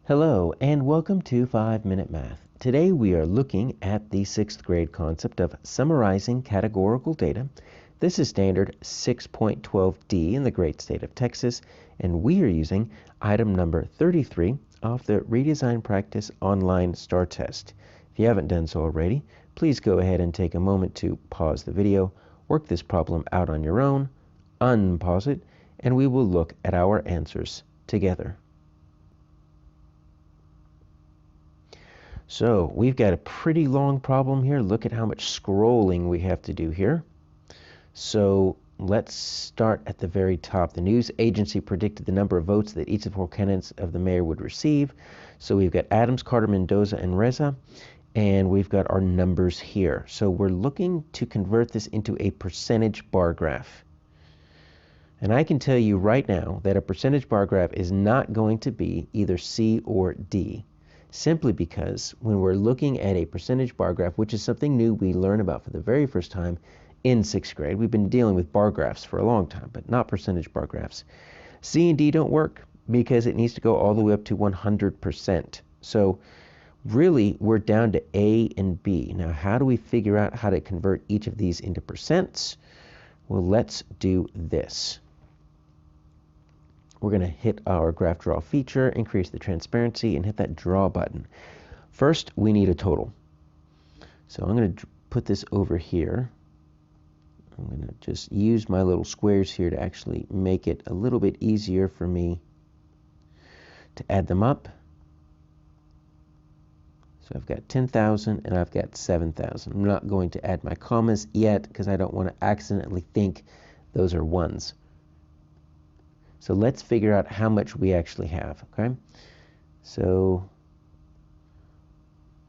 Hello and welcome to 5-Minute Math. Today we are looking at the 6th grade concept of summarizing categorical data. This is standard 6.12D in the great state of Texas, and we are using item number 33 off the Redesign Practice Online STAAR test. If you haven't done so already, please go ahead and take a moment to pause the video, work this problem out on your own, unpause it, and we will look at our answers together. So we've got a pretty long problem here. Look at how much scrolling we have to do here. So let's start at the very top. The news agency predicted the number of votes that each of the 4 candidates of the mayor would receive. So we've got Adams, Carter, Mendoza, and Reza, and we've got our numbers here. So we're looking to convert this into a percentage bar graph. And I can tell you right now that a percentage bar graph is not going to be either C or D. Simply because when we're looking at a percentage bar graph, which is something new we learn about for the very first time in 6th grade, we've been dealing with bar graphs for a long time, but not percentage bar graphs. C and D don't work because it needs to go all the way up to 100%. So really, we're down to A and B. Now, how do we figure out how to convert each of these into percents? Well, let's do this. We're going to hit our graph draw feature, increase the transparency, and hit that draw button. First, we need a total. So I'm going to put this over here. I'm going to just use my little squares here to actually make it a little bit easier for me to add them up. So I've got 10,000 and I've got 7,000. I'm not going to add my commas yet because I don't want to accidentally think those are ones. So let's figure out how much we actually have, okay? So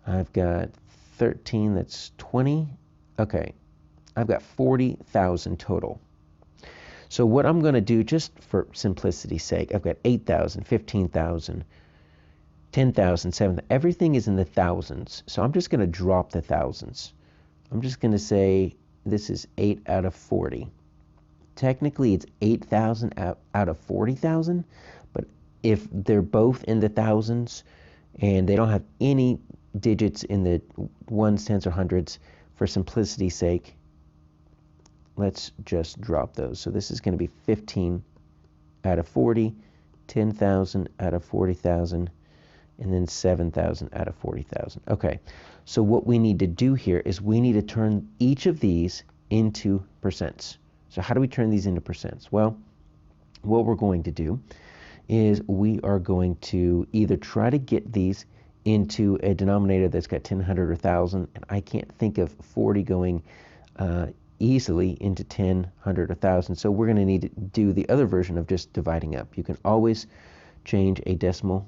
I've got 13, that's 20. Okay, I've got 40,000 total. So what I'm going to do, just for simplicity's sake, I've got 8,000, 15,000, 10,000, 7,000. Everything is in the thousands. So I'm just going to drop the thousands. I'm just going to say this is 8 out of 40. Technically, it's 8,000 out of 40,000, but if they're both in the thousands and they don't have any digits in the ones, tens, or hundreds, for simplicity's sake, let's just drop those. So this is going to be 15 out of 40, 10,000 out of 40,000, and then 7,000 out of 40,000. Okay, so what we need to do here is we need to turn each of these into percents. So how do we turn these into percents? Well, what we're going to do is we are going to either try to get these into a denominator that's got 10, 100, or 1,000, and I can't think of 40 going easily into 10, 100, or 1,000, so we're going to need to do the other version of just dividing up. You can always change a decimal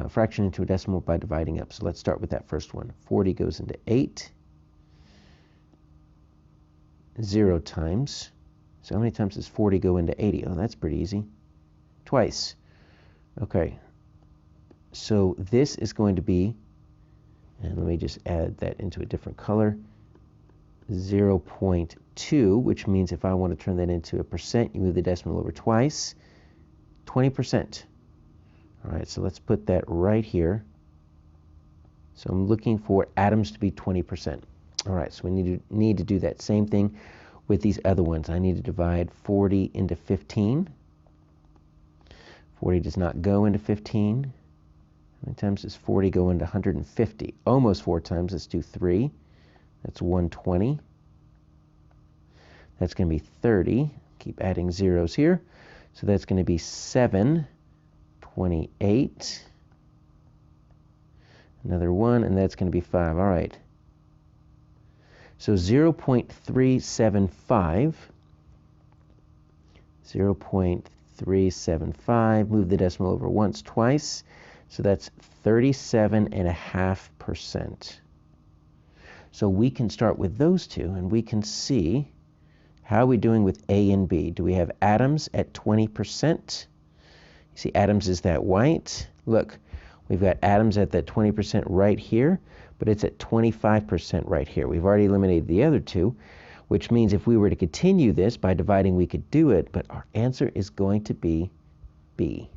fraction into a decimal by dividing up. So let's start with that first one. 40 goes into 8. 0 times. So how many times does 40 go into 80? Oh, that's pretty easy. Twice. Okay. So this is going to be, and let me just add that into a different color, 0.2, which means if I want to turn that into a percent, you move the decimal over twice, 20%. All right, so let's put that right here. So I'm looking for atoms to be 20%. All right, so we need to do that same thing with these other ones. I need to divide 40 into 15. 40 does not go into 15. How many times does 40 go into 150? Almost 4 times. Let's do 3. That's 120. That's going to be 30. Keep adding zeros here. So that's going to be 7, 28. Another 1, and that's going to be 5. All right. So 0.375, 0.375, move the decimal over once, twice, so that's 37.5%. So we can start with those two, and we can see how are we doing with A and B. Do we have atoms at 20%? You see atoms is that white. Look, we've got atoms at that 20% right here, but it's at 25% right here. We've already eliminated the other two, which means if we were to continue this by dividing, we could do it, but our answer is going to be B.